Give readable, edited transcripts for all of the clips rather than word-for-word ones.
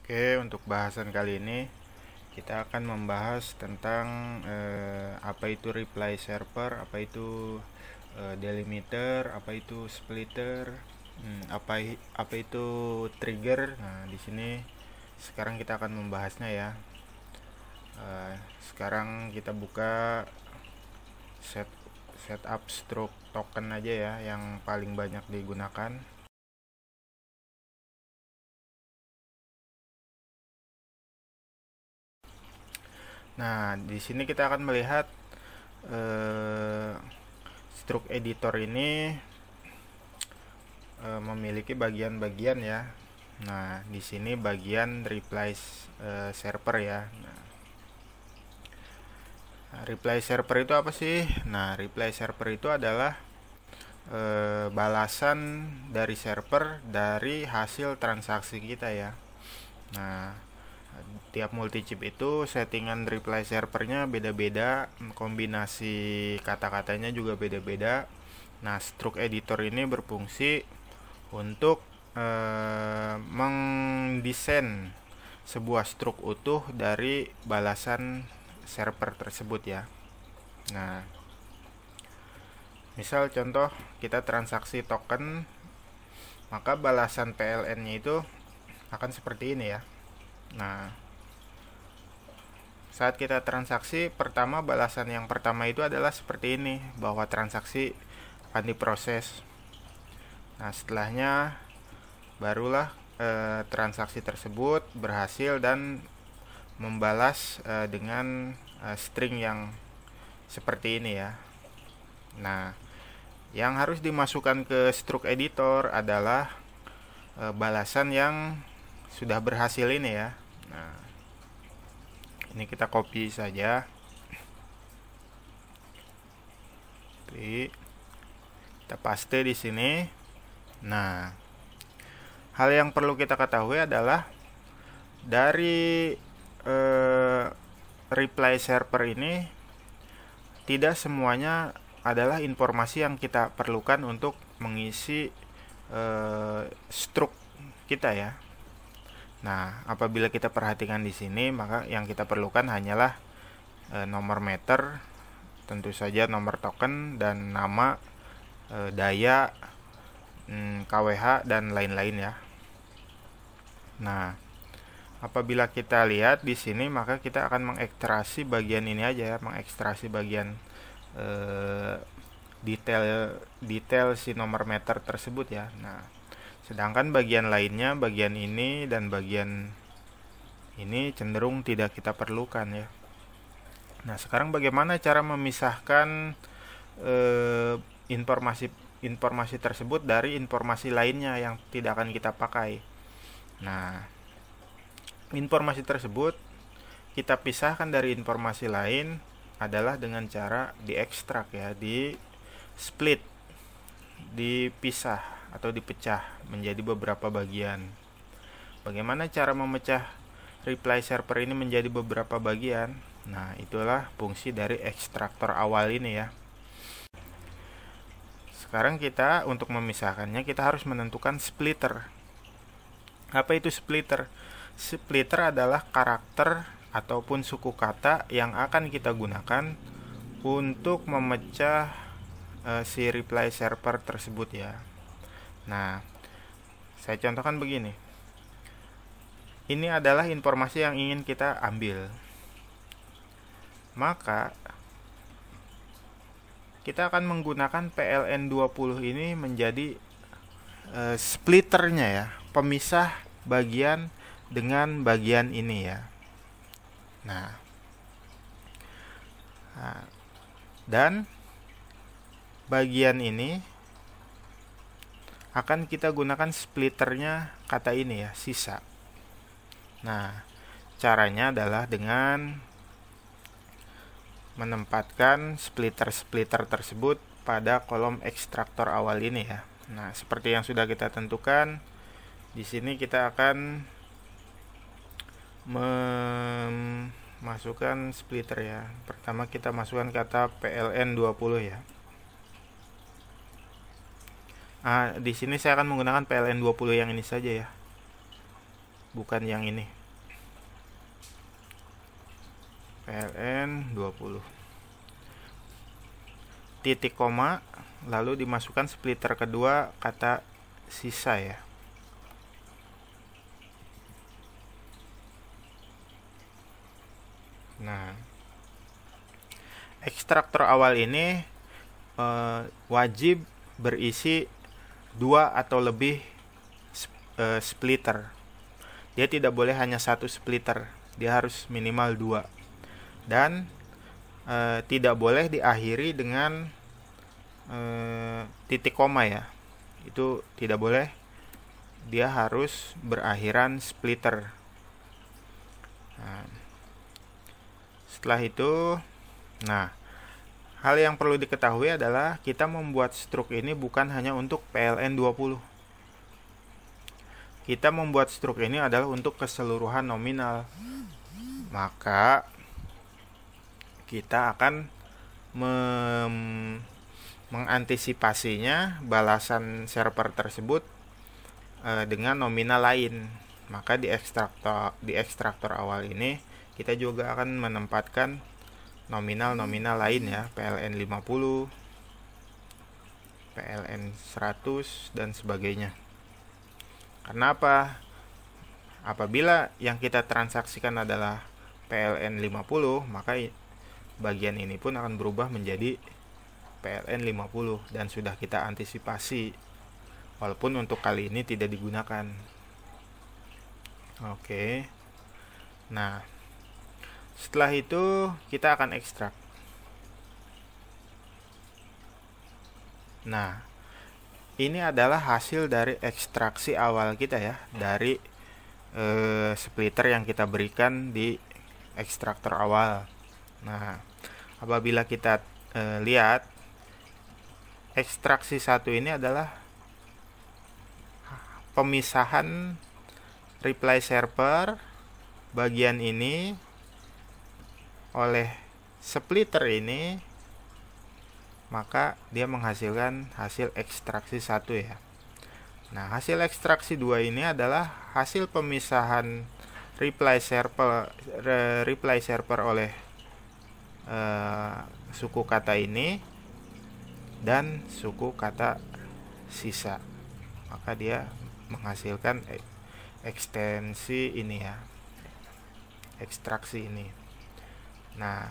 Oke, untuk bahasan kali ini kita akan membahas tentang apa itu reply server, apa itu delimiter, apa itu splitter, apa itu trigger. Nah, di sini sekarang kita akan membahasnya ya. Sekarang kita buka setup stroke token aja ya, yang paling banyak digunakan. Nah, di sini kita akan melihat stroke editor ini memiliki bagian-bagian ya. Nah, di sini bagian reply server ya. Nah, reply server itu apa sih? Nah, reply server itu adalah balasan dari server dari hasil transaksi kita ya. Nah, tiap multi chip itu settingan reply servernya beda-beda, kombinasi kata-katanya juga beda-beda. Nah, stroke editor ini berfungsi untuk mendesain sebuah stroke utuh dari balasan server tersebut ya. Nah, misal contoh kita transaksi token, maka balasan PLN-nya itu akan seperti ini ya. Nah, saat kita transaksi pertama, balasan yang pertama itu adalah seperti ini, bahwa transaksi akan diproses. Nah, setelahnya barulah transaksi tersebut berhasil dan membalas dengan string yang seperti ini ya. Nah, yang harus dimasukkan ke stroke editor adalah balasan yang sudah berhasil ini ya. Nah, ini kita copy saja. Kita paste di sini. Nah, hal yang perlu kita ketahui adalah dari reply server ini tidak semuanya adalah informasi yang kita perlukan untuk mengisi stroke kita ya. Nah, apabila kita perhatikan di sini, maka yang kita perlukan hanyalah nomor meter, tentu saja nomor token dan nama, daya, KWH dan lain-lain ya. Nah, apabila kita lihat di sini, maka kita akan mengekstraksi bagian ini aja ya, mengekstraksi bagian detail si nomor meter tersebut ya. Nah, sedangkan bagian lainnya, bagian ini dan bagian ini cenderung tidak kita perlukan ya. Nah, sekarang bagaimana cara memisahkan informasi tersebut dari informasi lainnya yang tidak akan kita pakai. Nah, informasi tersebut kita pisahkan dari informasi lain adalah dengan cara diekstrak ya, di split, dipisah atau dipecah menjadi beberapa bagian. Bagaimana cara memecah reply server ini menjadi beberapa bagian? Nah, itulah fungsi dari ekstraktor awal ini ya. Sekarang kita untuk memisahkannya kita harus menentukan splitter. Apa itu splitter? Splitter adalah karakter ataupun suku kata yang akan kita gunakan untuk memecah si reply server tersebut ya. Nah, saya contohkan begini. Ini adalah informasi yang ingin kita ambil. Maka kita akan menggunakan PLN 20 ini menjadi splitternya ya, pemisah bagian dengan bagian ini ya. Nah, dan bagian ini akan kita gunakan splitternya kata ini ya, sisa. Nah, caranya adalah dengan menempatkan splitter-splitter tersebut pada kolom ekstraktor awal ini ya. Nah, seperti yang sudah kita tentukan, di sini kita akan memasukkan splitter ya. Pertama kita masukkan kata PLN 20 ya. Di sini saya akan menggunakan PLN 20 yang ini saja ya, bukan yang ini. PLN 20. Titik koma, lalu dimasukkan splitter kedua kata sisa ya. Nah, ekstraktor awal ini wajib berisi 2 atau lebih splitter. Dia tidak boleh hanya 1 splitter, dia harus minimal 2. Dan tidak boleh diakhiri dengan titik koma ya. Itu tidak boleh. Dia harus berakhiran splitter. Nah, setelah itu, hal yang perlu diketahui adalah kita membuat struk ini bukan hanya untuk PLN 20. Kita membuat struk ini adalah untuk keseluruhan nominal. Maka kita akan mengantisipasinya balasan server tersebut dengan nominal lain. Maka di ekstraktor awal ini kita juga akan menempatkan nominal-nominal lain ya, PLN 50, PLN 100 dan sebagainya. Karena apa? Apabila yang kita transaksikan adalah PLN 50, maka bagian ini pun akan berubah menjadi PLN 50 dan sudah kita antisipasi, walaupun untuk kali ini tidak digunakan. Oke. Nah, setelah itu kita akan ekstrak. Nah, ini adalah hasil dari ekstraksi awal kita ya, dari splitter yang kita berikan di ekstraktor awal. Nah, apabila kita lihat ekstraksi 1 ini adalah pemisahan reply server bagian ini oleh splitter ini, maka dia menghasilkan hasil ekstraksi 1 ya. Nah, hasil ekstraksi 2 ini adalah hasil pemisahan reply server oleh suku kata ini dan suku kata sisa. Maka dia menghasilkan ekstensi ini ya, ekstraksi ini. Nah,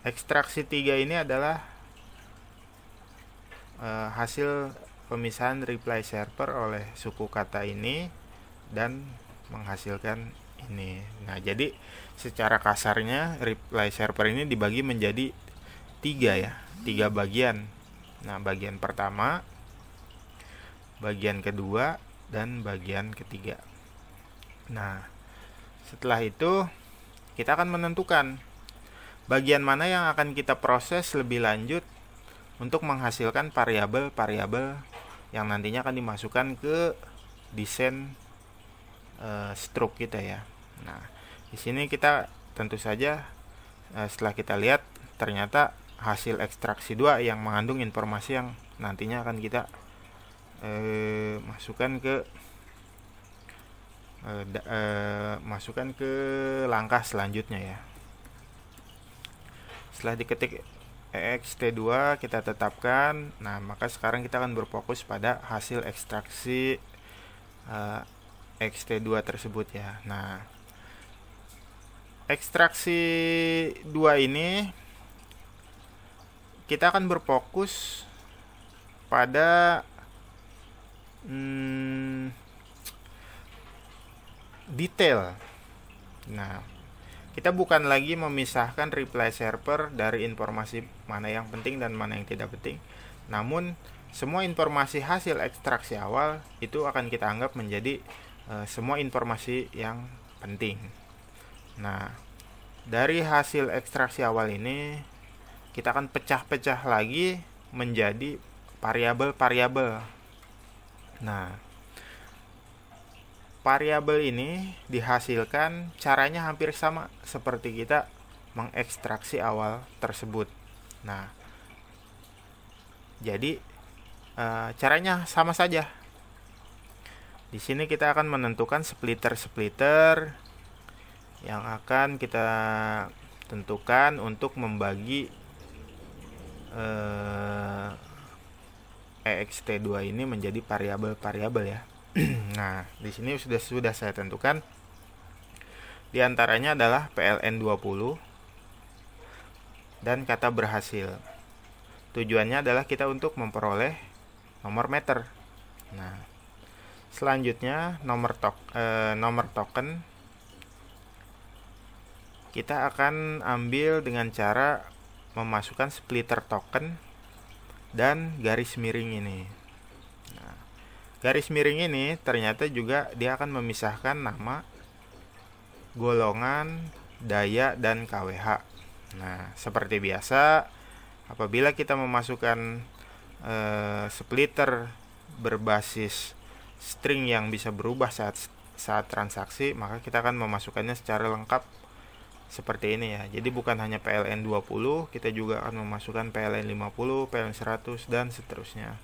ekstraksi 3 ini adalah hasil pemisahan reply server oleh suku kata ini dan menghasilkan ini. Nah, jadi secara kasarnya reply server ini dibagi menjadi 3 ya, 3 bagian. Nah, bagian pertama, bagian kedua, dan bagian ketiga. Nah, setelah itu kita akan menentukan bagian mana yang akan kita proses lebih lanjut untuk menghasilkan variabel-variabel yang nantinya akan dimasukkan ke desain struk kita ya. Nah, di sini kita tentu saja setelah kita lihat ternyata hasil ekstraksi 2 yang mengandung informasi yang nantinya akan kita masukkan ke langkah selanjutnya ya. Setelah diketik ext2 kita tetapkan. Nah, maka sekarang kita akan berfokus pada hasil ekstraksi ext2 tersebut ya. Nah, ekstraksi 2 ini kita akan berfokus pada detail. Nah, kita bukan lagi memisahkan reply server dari informasi mana yang penting dan mana yang tidak penting. Namun, semua informasi hasil ekstraksi awal itu akan kita anggap menjadi semua informasi yang penting. Nah, dari hasil ekstraksi awal ini kita akan pecah-pecah lagi menjadi variabel-variabel. Nah, variabel ini dihasilkan caranya hampir sama seperti kita mengekstraksi awal tersebut. Nah, jadi caranya sama saja. Di sini kita akan menentukan splitter-splitter yang akan kita tentukan untuk membagi ext2 ini menjadi variabel-variabel ya. Nah, di sini sudah saya tentukan. Di antaranya adalah PLN 20 dan kata berhasil. Tujuannya adalah kita untuk memperoleh nomor meter. Nah, selanjutnya nomor token kita akan ambil dengan cara memasukkan splitter token dan garis miring ini. Nah, garis miring ini ternyata juga dia akan memisahkan nama, golongan, daya, dan KWH. Nah, seperti biasa, apabila kita memasukkan splitter berbasis string yang bisa berubah saat transaksi, maka kita akan memasukkannya secara lengkap seperti ini ya. Jadi bukan hanya PLN 20, kita juga akan memasukkan PLN 50, PLN 100, dan seterusnya.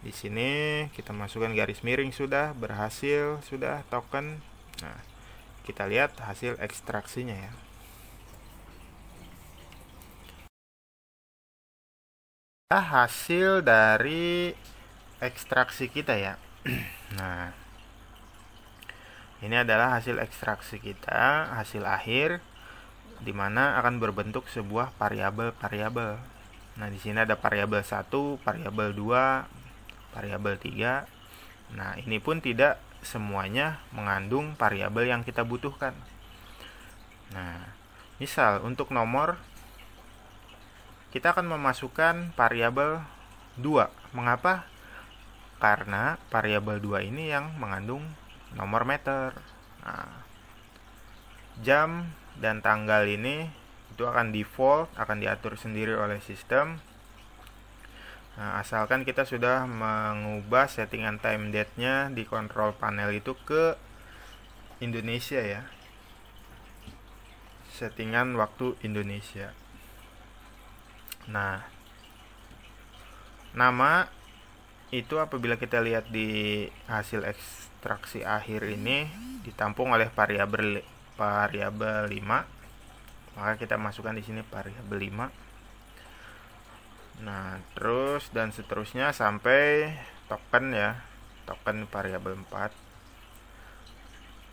Di sini kita masukkan garis miring sudah, berhasil sudah, token. Nah, kita lihat hasil ekstraksinya ya. Hasil dari ekstraksi kita ya. Nah, ini adalah hasil ekstraksi kita, hasil akhir, dimana akan berbentuk sebuah variabel-variabel. Nah, di sini ada variabel 1, variabel 2, variabel 3. Nah, ini pun tidak semuanya mengandung variabel yang kita butuhkan. Nah, misal untuk nomor, kita akan memasukkan variabel 2. Mengapa? Karena variabel 2 ini yang mengandung nomor meter. Nah, jam dan tanggal ini itu akan default, akan diatur sendiri oleh sistem. Nah, asalkan kita sudah mengubah settingan time date-nya di control panel itu ke Indonesia ya. Settingan waktu Indonesia. Nah, nama itu apabila kita lihat di hasil ekstraksi akhir ini ditampung oleh variabel 5, maka kita masukkan di sini variabel 5. Nah, terus dan seterusnya sampai token ya, token variabel 4.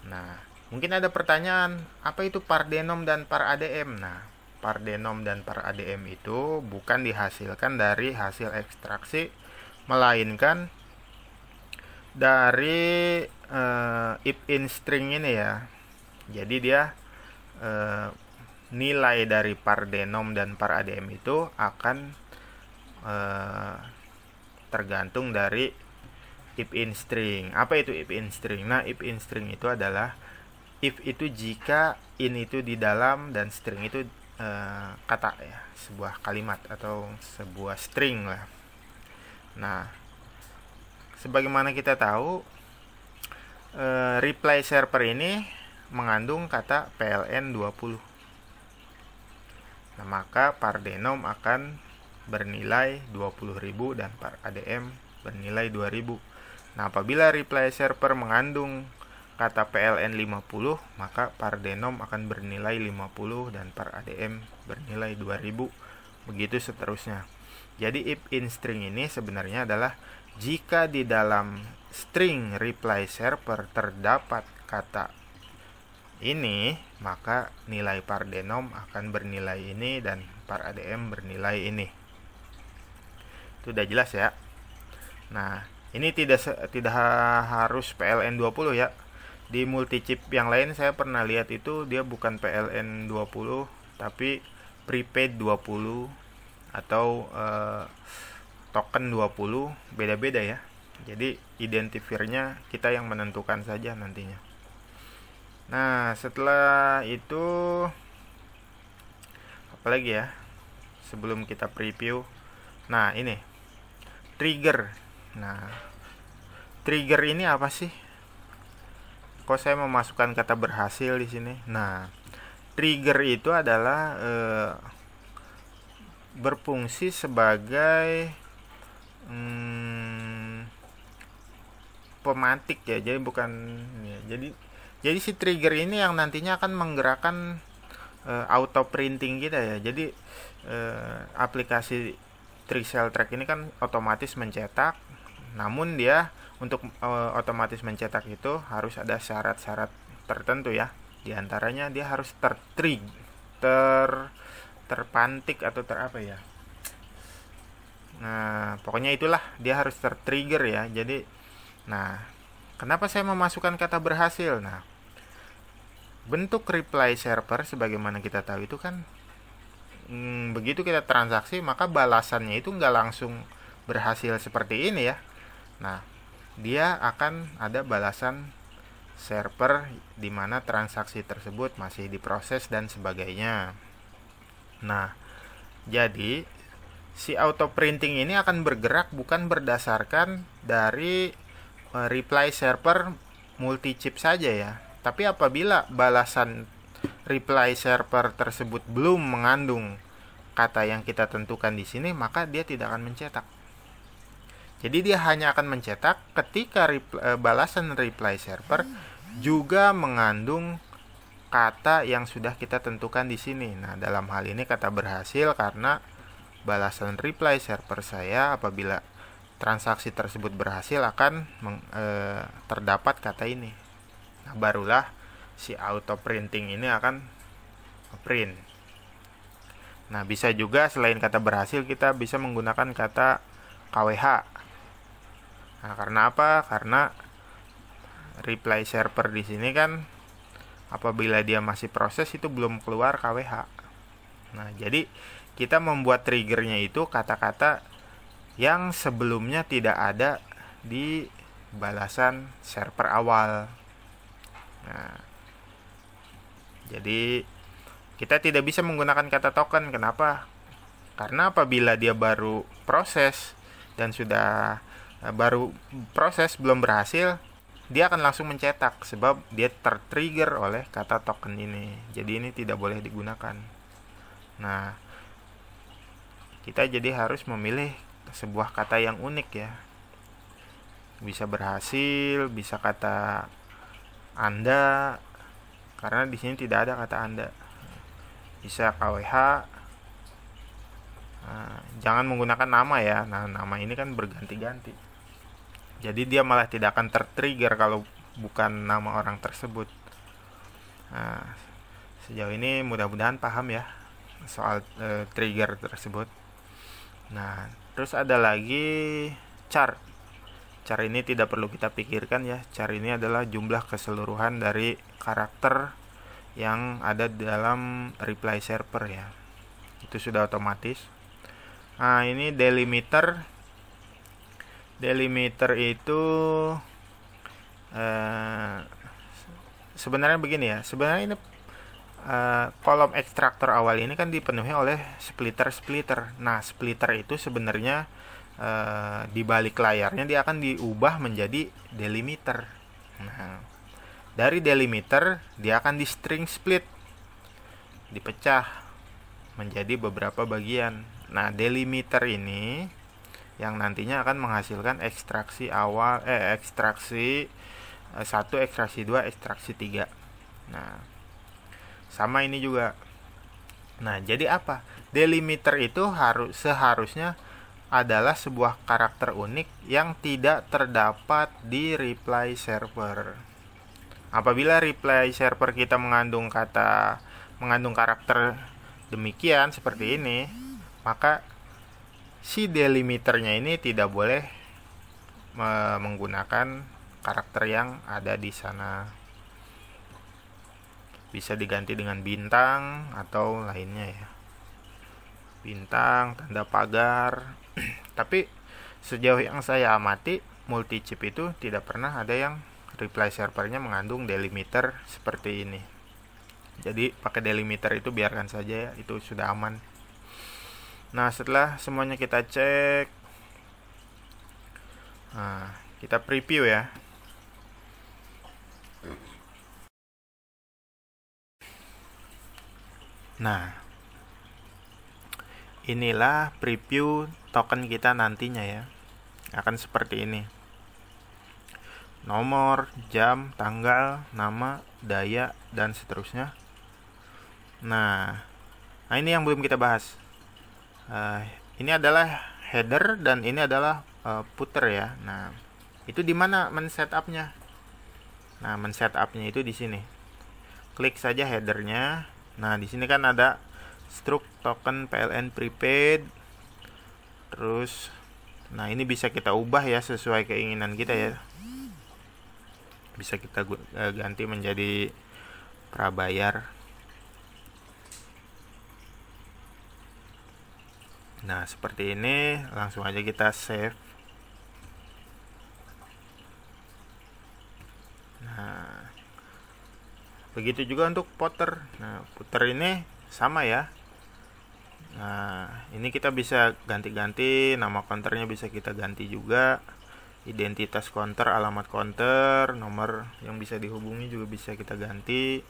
Nah, mungkin ada pertanyaan, apa itu pardenom dan paradm? Nah, pardenom dan paradm itu bukan dihasilkan dari hasil ekstraksi, melainkan dari if in string ini ya. Jadi dia nilai dari pardenom dan paradm itu akan tergantung dari if in string. Apa itu if in string? Nah, if in string itu adalah if itu jika in itu di dalam dan string itu kata ya, sebuah kalimat atau sebuah string lah. Nah, sebagaimana kita tahu, reply server ini mengandung kata PLN 20. Nah, maka pardenom akan bernilai 20.000 dan paradm bernilai 2.000. Nah, apabila reply server mengandung kata PLN 50, maka pardenom akan bernilai 50 dan paradm bernilai 2000. Begitu seterusnya. Jadi if in string ini sebenarnya adalah jika di dalam string reply server terdapat kata ini, maka nilai pardenom akan bernilai ini dan paradm bernilai ini. Itu udah jelas ya. Nah, ini tidak harus PLN 20 ya. Di multichip yang lain saya pernah lihat itu dia bukan PLN 20 tapi prepaid 20 atau token 20, beda-beda ya. Jadi identifiernya kita yang menentukan saja nantinya. Nah, setelah itu apalagi ya sebelum kita preview. Nah, ini trigger. Nah, trigger ini apa sih? Kok saya memasukkan kata berhasil di sini? Nah, trigger itu adalah berfungsi sebagai pematik ya. Jadi bukan ya. Jadi si trigger ini yang nantinya akan menggerakkan auto printing kita ya. Jadi aplikasi Trisel Track ini kan otomatis mencetak, namun dia untuk otomatis mencetak itu harus ada syarat-syarat tertentu ya. Di antaranya dia harus terpantik atau apa ya. Nah, pokoknya itulah, dia harus tertrigger ya. Jadi, nah, kenapa saya memasukkan kata berhasil? Nah, bentuk reply server sebagaimana kita tahu itu kan begitu kita transaksi maka balasannya itu nggak langsung berhasil seperti ini ya. Nah, dia akan ada balasan server di mana transaksi tersebut masih diproses dan sebagainya. Nah, jadi si auto printing ini akan bergerak bukan berdasarkan dari reply server multi chip saja ya. Tapi apabila balasan reply server tersebut belum mengandung kata yang kita tentukan di sini, maka dia tidak akan mencetak. Jadi dia hanya akan mencetak ketika balasan reply server juga mengandung kata yang sudah kita tentukan di sini. Nah, dalam hal ini kata berhasil karena balasan reply server saya apabila transaksi tersebut berhasil akan terdapat kata ini. Nah, barulah si auto printing ini akan print. Nah, bisa juga selain kata berhasil kita bisa menggunakan kata KWH. Nah, karena apa? Karena reply server di sini kan apabila dia masih proses itu belum keluar KWH. Nah, jadi kita membuat triggernya itu kata-kata yang sebelumnya tidak ada di balasan server awal. Nah, jadi kita tidak bisa menggunakan kata token. Kenapa? Karena apabila dia baru proses dan sudah baru proses belum berhasil, dia akan langsung mencetak sebab dia tertrigger oleh kata token ini. Jadi ini tidak boleh digunakan. Nah, kita jadi harus memilih sebuah kata yang unik ya. Bisa berhasil, bisa kata Anda, karena di sini tidak ada kata Anda. Bisa KWH. Nah, jangan menggunakan nama ya. Nah, nama ini kan berganti-ganti. Jadi dia malah tidak akan tertrigger kalau bukan nama orang tersebut. Nah, sejauh ini mudah-mudahan paham ya soal trigger tersebut. Nah, terus ada lagi char. Char ini tidak perlu kita pikirkan ya. Char ini adalah jumlah keseluruhan dari karakter yang ada dalam reply server ya. Itu sudah otomatis. Nah, ini delimiter. Delimiter itu sebenarnya begini ya. Sebenarnya ini kolom ekstraktor awal ini kan dipenuhi oleh splitter. Nah, splitter itu sebenarnya di balik layarnya dia akan diubah menjadi delimiter. Nah, dari delimiter dia akan di string split, dipecah menjadi beberapa bagian. Nah, delimiter ini yang nantinya akan menghasilkan ekstraksi awal ekstraksi 1, ekstraksi 2, ekstraksi 3. Nah, sama ini juga. Nah, jadi apa? Delimiter itu seharusnya adalah sebuah karakter unik yang tidak terdapat di reply server. Apabila reply server kita mengandung karakter demikian seperti ini, maka si delimiternya ini tidak boleh menggunakan karakter yang ada di sana. Bisa diganti dengan bintang atau lainnya ya. Bintang, tanda pagar. Tapi sejauh yang saya amati, multi chip itu tidak pernah ada yang reply servernya mengandung delimiter seperti ini. Jadi pakai delimiter itu biarkan saja ya, itu sudah aman. Nah, setelah semuanya kita cek, nah, kita preview ya. Nah, inilah preview token kita nantinya ya. Akan seperti ini. Nomor, jam, tanggal, nama, daya, dan seterusnya. Nah, ini yang belum kita bahas. Uh, ini adalah header dan ini adalah footer ya. Nah, itu di mana men-setupnya? Nah, men-setupnya itu di sini. Klik saja headernya. Nah, di sini kan ada struct token PLN prepaid. Terus, nah ini bisa kita ubah ya sesuai keinginan kita ya. Bisa kita ganti menjadi prabayar. Nah, seperti ini. Langsung aja kita save. Nah, begitu juga untuk footer. Nah, footer ini sama ya. Nah, ini kita bisa ganti-ganti, nama counternya bisa kita ganti juga. Identitas counter, alamat counter, nomor yang bisa dihubungi juga bisa kita ganti.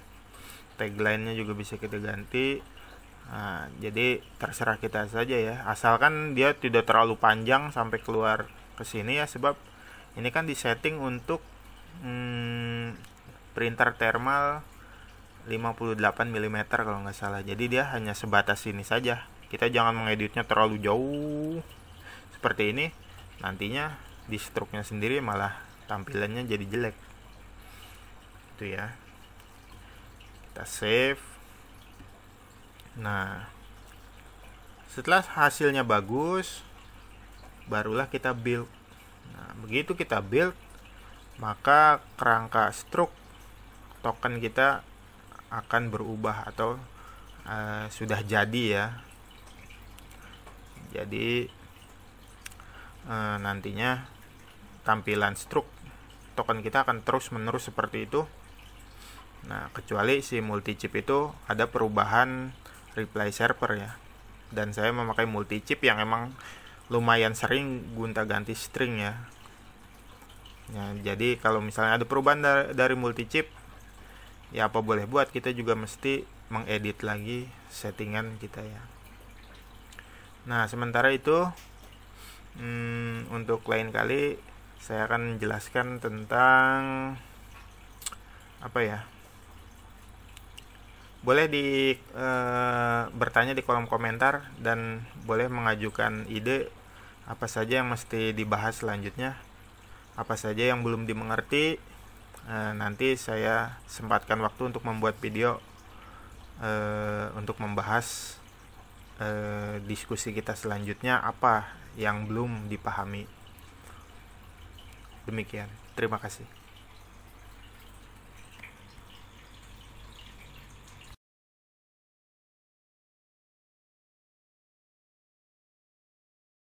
Tagline-nya juga bisa kita ganti. Nah, jadi terserah kita saja ya. Asalkan dia tidak terlalu panjang sampai keluar ke sini ya, sebab ini kan disetting untuk printer thermal 58 mm kalau nggak salah. Jadi dia hanya sebatas ini saja. Kita jangan mengeditnya terlalu jauh seperti ini. Nantinya di struknya sendiri malah tampilannya jadi jelek. Itu ya. Kita save. Nah, setelah hasilnya bagus, barulah kita build. Nah, begitu kita build, maka kerangka struk token kita akan berubah atau sudah jadi ya. Jadi nantinya tampilan struk token kita akan terus menerus seperti itu. Nah, kecuali si multi chip itu ada perubahan reply server ya. Dan saya memakai multi chip yang emang lumayan sering gonta-ganti string ya. Ya, jadi kalau misalnya ada perubahan dari multi chip, ya apa boleh buat, kita juga mesti mengedit lagi settingan kita ya. Nah, sementara itu untuk lain kali saya akan menjelaskan tentang apa ya. Boleh bertanya di kolom komentar dan boleh mengajukan ide apa saja yang mesti dibahas selanjutnya, apa saja yang belum dimengerti. Nanti saya sempatkan waktu untuk membuat video untuk membahas diskusi kita selanjutnya apa yang belum dipahami. Demikian, terima kasih.